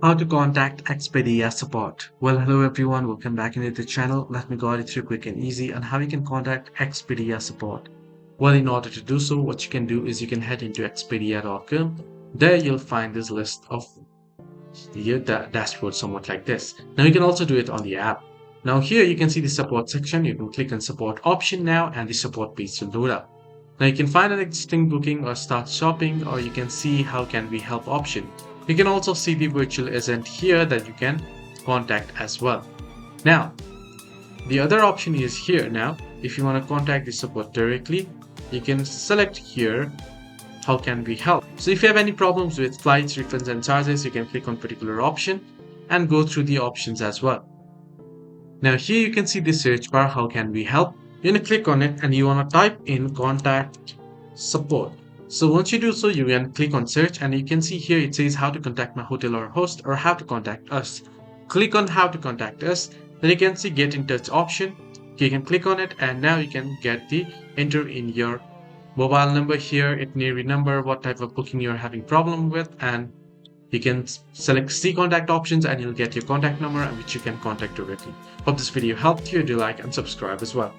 How to contact Expedia support. Well, hello everyone, welcome back into the channel. Let me guide you through quick and easy on how you can contact Expedia support. Well, in order to do so, what you can do is you can head into expedia.com. There you'll find this list of the dashboard somewhat like this. Now you can also do it on the app. Now here you can see the support section. You can click on support option now and the support page will load up. Now you can find an existing booking or start shopping, or you can see how can we help option. You can also see the virtual agent here that you can contact as well. Now, the other option is here. Now, if you want to contact the support directly, you can select here, how can we help? So if you have any problems with flights, refunds and charges, you can click on particular option and go through the options as well. Now here you can see the search bar, how can we help? You're going to click on it and you want to type in contact support. So once you do so, you can click on search and you can see here it says how to contact my hotel or host or how to contact us. Click on how to contact us. Then you can see get in touch option. You can click on it and now you can get the enter in your mobile number here, itinerary number, what type of booking you're having problem with, and you can select see contact options and you'll get your contact number which you can contact directly. Hope this video helped you. Do like and subscribe as well.